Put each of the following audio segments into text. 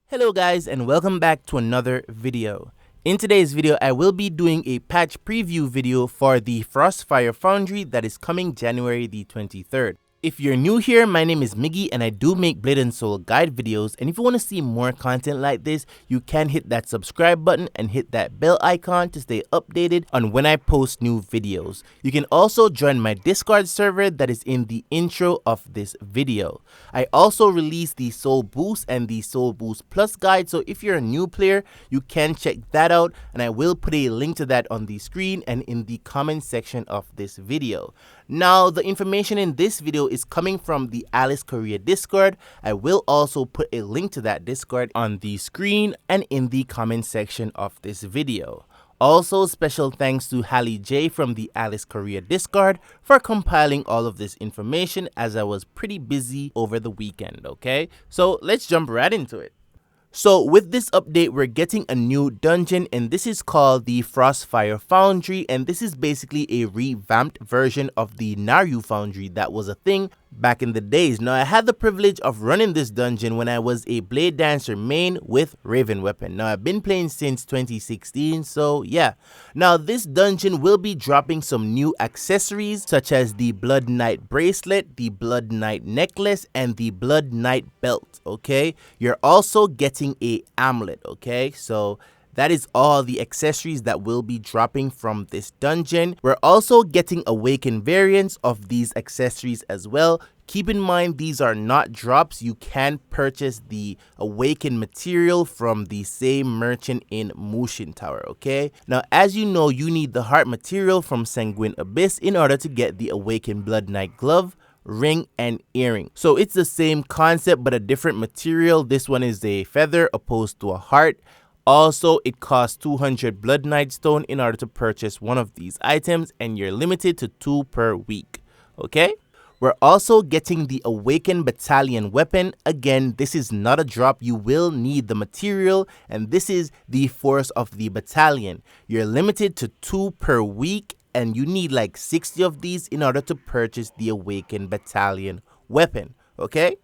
Hello guys, and welcome back to another video. In today's video, I will be doing a patch preview video for the Frostfire Foundry that is coming January the 23rd. If you're new here, my name is Miggy and I do make Blade and Soul guide videos, and if you want to see more content like this, you can hit that subscribe button and hit that bell icon to stay updated on when I post new videos. You can also join my Discord server that is in the intro of this video. I also released the Soulboost and the Soulboost Plus guide, so if you're a new player, you can check that out, and I will put a link to that on the screen and in the comment section of this video. Now, the information in this video is coming from the Alice Korea Discord. I will also put a link to that Discord on the screen and in the comment section of this video. Also, special thanks to Hallie J from the Alice Korea Discord for compiling all of this information, as I was pretty busy over the weekend, okay? So let's jump right into it. So with this update, we're getting a new dungeon, and this is called the Frostfire Foundry, and this is basically a revamped version of the Naru Foundry that was a thing back in the days. Now, I had the privilege of running this dungeon when I was a Blade Dancer main with Raven Weapon. Now, I've been playing since 2016, so yeah. Now, this dungeon will be dropping some new accessories such as the Blood Knight bracelet, the Blood Knight necklace, and the Blood Knight belt, okay? You're also getting a amulet, okay? So that is all the accessories that will be dropping from this dungeon. We're also getting awakened variants of these accessories as well. Keep in mind, these are not drops. You can purchase the awakened material from the same merchant in Mushin Tower, okay? Now, as you know, you need the heart material from Sanguine Abyss in order to get the awakened Blood Knight glove, ring, and earring. So it's the same concept but a different material. This one is a feather opposed to a heart. Also, it costs 200 Blood Knight Stone in order to purchase one of these items, and you're limited to 2 per week, okay? We're also getting the Awakened Battalion weapon. Again, this is not a drop. You will need the material, and this is the Force of the Battalion. You're limited to 2 per week, and you need like 60 of these in order to purchase the Awakened Battalion weapon, okay?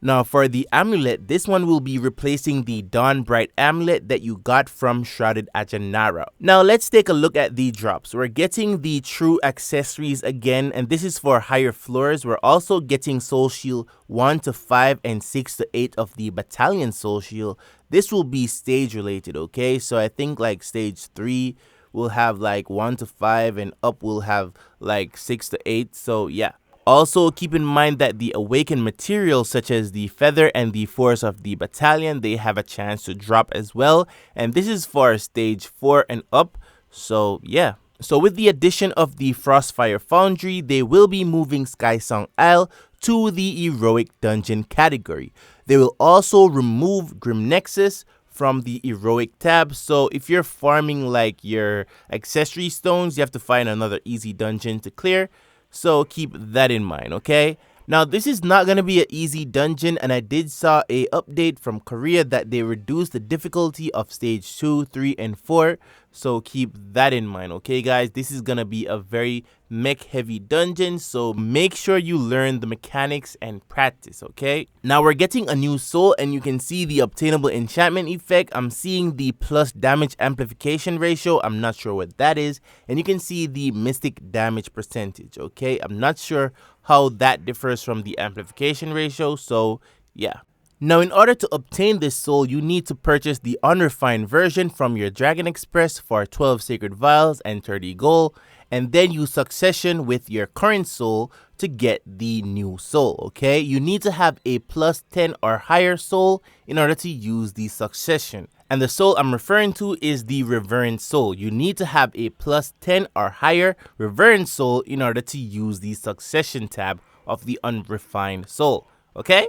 Now, for the amulet, this one will be replacing the Dawn Bright amulet that you got from Shrouded Ajanara. Now, let's take a look at the drops. We're getting the true accessories again, and this is for higher floors. We're also getting Soul Shield 1 to 5 and 6 to 8 of the Battalion Soul Shield. This will be stage related, okay? So I think like stage 3 will have like 1 to 5 and up will have like 6 to 8. So yeah. Also, keep in mind that the awakened materials such as the feather and the force of the battalion, they have a chance to drop as well. And this is for stage 4 and up. So yeah. So with the addition of the Frostfire Foundry, they will be moving SKYSONG Isle to the Heroic Dungeon category. They will also remove Grim Nexus from the Heroic tab. So if you're farming like your accessory stones, you have to find another easy dungeon to clear. So keep that in mind, okay? Now, this is not going to be an easy dungeon, and I did saw a update from Korea that they reduced the difficulty of stage 2, 3, and 4. So keep that in mind, okay, guys? This is going to be a very mech-heavy dungeon, so make sure you learn the mechanics and practice, okay? Now, we're getting a new soul, and you can see the obtainable enchantment effect. I'm seeing the plus damage amplification ratio. I'm not sure what that is. And you can see the mystic damage percentage, okay? I'm not sure how that differs from the amplification ratio, so yeah. Now, in order to obtain this soul, you need to purchase the unrefined version from your Dragon Express for 12 sacred vials and 30 gold, and then you succession with your current soul to get the new soul, okay? You need to have a plus 10 or higher soul in order to use the succession. And the soul I'm referring to is the Reverend Soul. You need to have a plus 10 or higher Reverend Soul in order to use the succession tab of the unrefined soul, okay?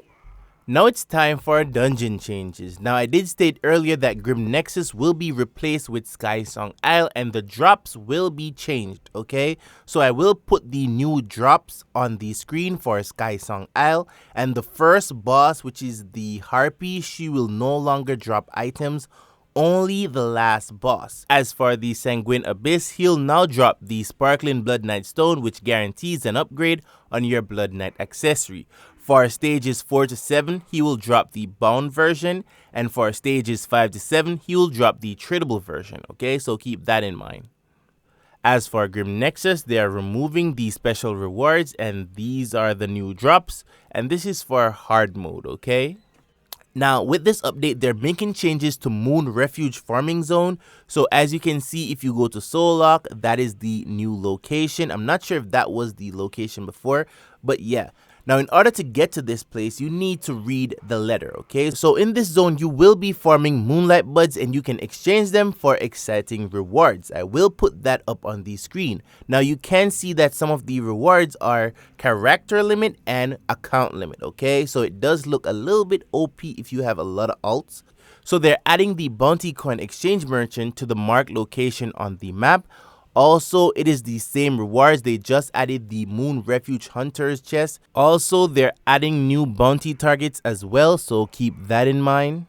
Now it's time for dungeon changes. Now I did state earlier that Grim Nexus will be replaced with SKYSONG Isle and the drops will be changed, okay? So I will put the new drops on the screen for SKYSONG Isle, and the first boss, which is the Harpy, she will no longer drop items, only the last boss. As for the Sanguine Abyss, he'll now drop the Sparkling Blood Knight Stone, which guarantees an upgrade on your Blood Knight accessory. For stages 4 to 7, he will drop the bound version, and for stages 5 to 7, he will drop the tradable version, okay? So keep that in mind. As for Grim Nexus, they are removing the special rewards, and these are the new drops, and this is for hard mode, okay? Now, with this update, they're making changes to Moon Refuge farming zone. So as you can see, if you go to Soul Lock, that is the new location. I'm not sure if that was the location before, but yeah. Now, in order to get to this place, you need to read the letter, okay? So in this zone, you will be farming Moonlight Buds and you can exchange them for exciting rewards. I will put that up on the screen. Now, you can see that some of the rewards are character limit and account limit, okay? So it does look a little bit OP if you have a lot of alts. So they're adding the Bounty Coin Exchange Merchant to the marked location on the map. Also, it is the same rewards. They just added the Moon Refuge Hunters chest. Also, they're adding new bounty targets as well, so keep that in mind.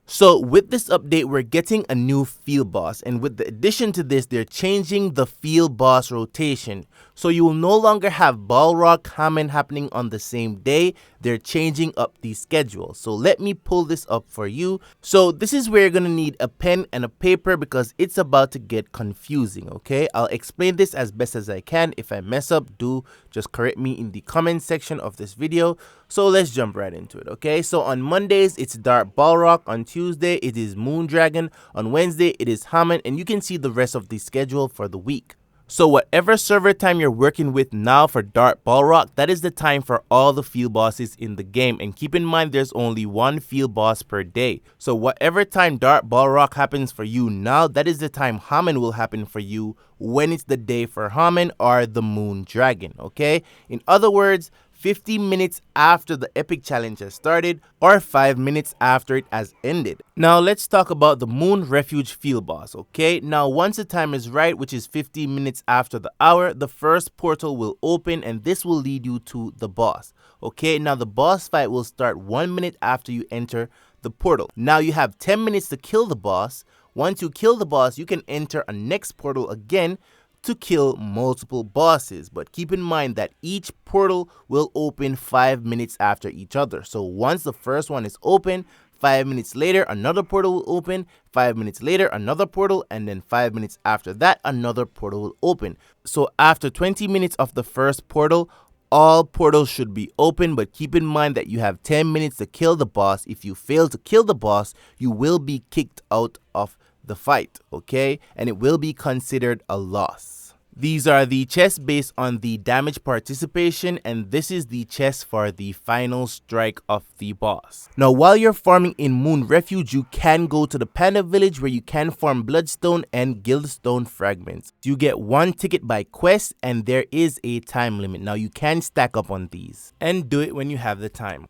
So with this update, we're getting a new field boss, and with the addition to this, they're changing the field boss rotation. So you will no longer have Balrog Hammond happening on the same day. They're changing up the schedule. So let me pull this up for you. So this is where you're gonna need a pen and a paper because it's about to get confusing, okay? I'll explain this as best as I can. If I mess up, do just correct me in the comment section of this video. So let's jump right into it, okay? So on Mondays, it's Dark Balrog. On Tuesday, it is Moondragon. On Wednesday, it is Hammond, and you can see the rest of the schedule for the week. So whatever server time you're working with now for Dark Balrog, that is the time for all the field bosses in the game. And keep in mind, there's only one field boss per day. So whatever time Dark Balrog happens for you now, that is the time Hammond will happen for you when it's the day for Hammond or the Moondragon, okay? In other words, 50 minutes after the epic challenge has started or 5 minutes after it has ended. Now let's talk about the Moon Refuge field boss, okay? Now once the time is right, which is 50 minutes after the hour, the first portal will open and this will lead you to the boss, okay? Now the boss fight will start 1 minute after you enter the portal. Now you have 10 minutes to kill the boss. Once you kill the boss, you can enter a next portal again to kill multiple bosses, but keep in mind that each portal will open 5 minutes after each other. So once the first one is open, 5 minutes later another portal will open, 5 minutes later another portal, and then 5 minutes after that another portal will open. So after 20 minutes of the first portal, all portals should be open, but keep in mind that you have 10 minutes to kill the boss. If you fail to kill the boss, you will be kicked out of the fight, okay? And it will be considered a loss. These are the chests based on the damage participation, and this is the chest for the final strike of the boss. Now while you're farming in Moon Refuge, you can go to the Panda Village where you can farm Bloodstone and Guildstone fragments. You get 1 ticket by quest and there is a time limit. Now you can stack up on these and do it when you have the time.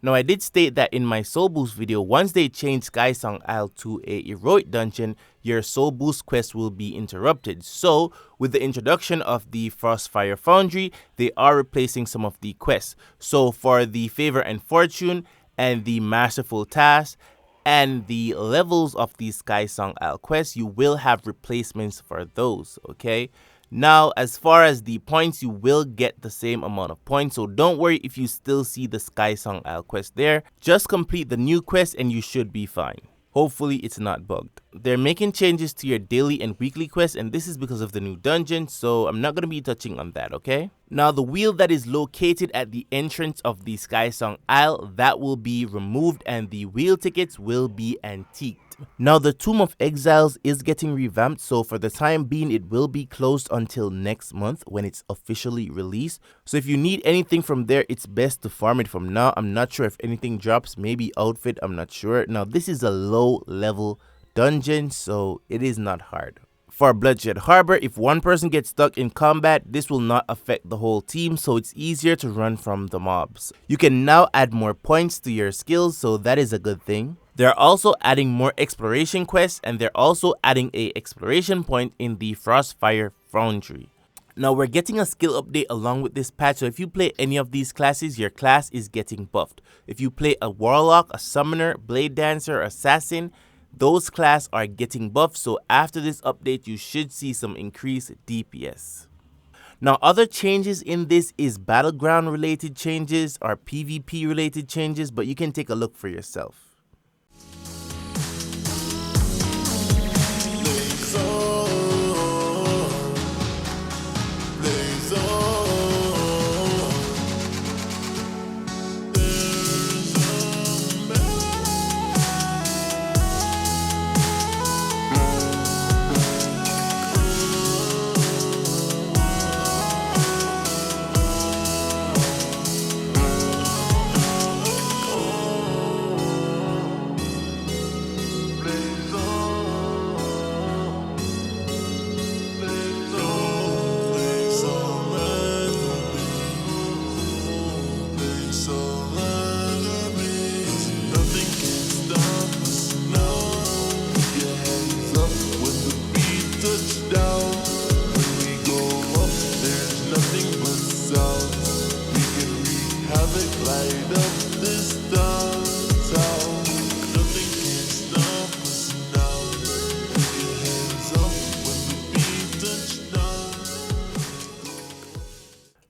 Now I did state that in my Soulboost video, once they change SKYSONG Isle to a heroic dungeon, your Soulboost quest will be interrupted. So with the introduction of the Frostfire Foundry, they are replacing some of the quests. So for the Favor and Fortune and the Masterful Task and the levels of the SKYSONG Isle quests, you will have replacements for those, okay? Now, as far as the points, you will get the same amount of points, so don't worry if you still see the SKYSONG Isle quest there. Just complete the new quest and you should be fine. Hopefully it's not bugged. They're making changes to your daily and weekly quests, and this is because of the new dungeon, so I'm not going to be touching on that, okay? Now the wheel that is located at the entrance of the SKYSONG Isle, that will be removed and the wheel tickets will be antiqued. Now the Tomb of Exiles is getting revamped, so for the time being it will be closed until next month when it's officially released. So if you need anything from there, it's best to farm it from now. I'm not sure if anything drops, maybe outfit, I'm not sure. Now this is a low level dungeon, so it is not hard. For Bloodshed Harbor, if one person gets stuck in combat, this will not affect the whole team, so it's easier to run from the mobs. You can now add more points to your skills, so that is a good thing. They're also adding more exploration quests, and they're also adding a exploration point in the Frostfire Foundry. Now we're getting a skill update along with this patch, so if you play any of these classes, your class is getting buffed. If you play a Warlock, a Summoner, Blade Dancer, Assassin, those classes are getting buffed, so after this update you should see some increased DPS. Now other changes in this is battleground related changes or PvP related changes, but you can take a look for yourself.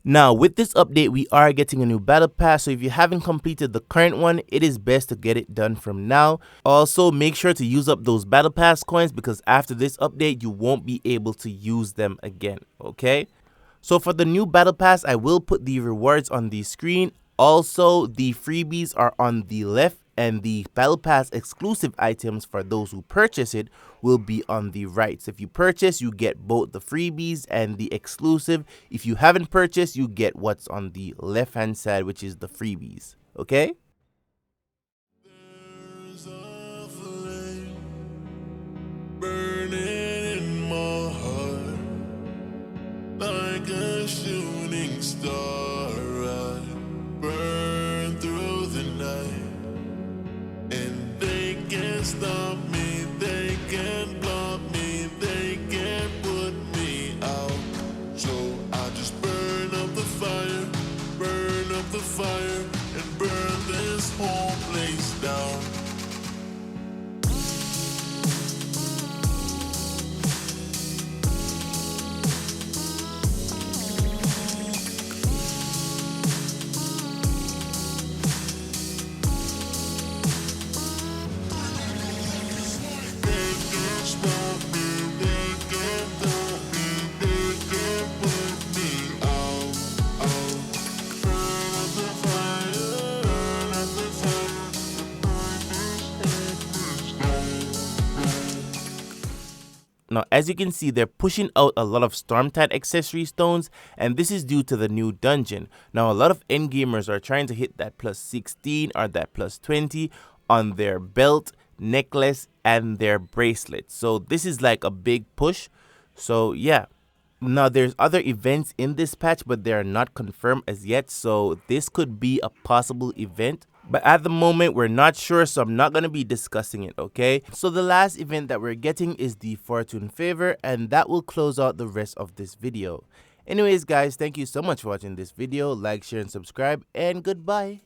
Now with this update we are getting a new battle pass, so if you haven't completed the current one, it is best to get it done from now. Also make sure to use up those battle pass coins, because after this update you won't be able to use them again, okay? So for the new battle pass, I will put the rewards on the screen. Also the freebies are on the left, and the battle pass exclusive items for those who purchase it will be on the right. So if you purchase, you get both the freebies and the exclusive. If you haven't purchased, you get what's on the left hand side, which is the freebies, okay? There's a flame burning in my heart, like a shooting star. I burn through the night. And they can't stop me, they can't block me, they can't put me out. So I just burn up the fire, and burn this whole place down. Now as you can see, they're pushing out a lot of Stormtide accessory stones, and this is due to the new dungeon. Now a lot of endgamers are trying to hit that plus 16 or that plus 20 on their belt, necklace, and their bracelet. So this is like a big push. So yeah. Now there's other events in this patch, but they are not confirmed as yet, so this could be a possible event. But at the moment we're not sure, so I'm not going to be discussing it, okay? So the last event that we're getting is the Fortune Favor, and that will close out the rest of this video. Anyways guys, thank you so much for watching this video. Like, share, and subscribe, and goodbye.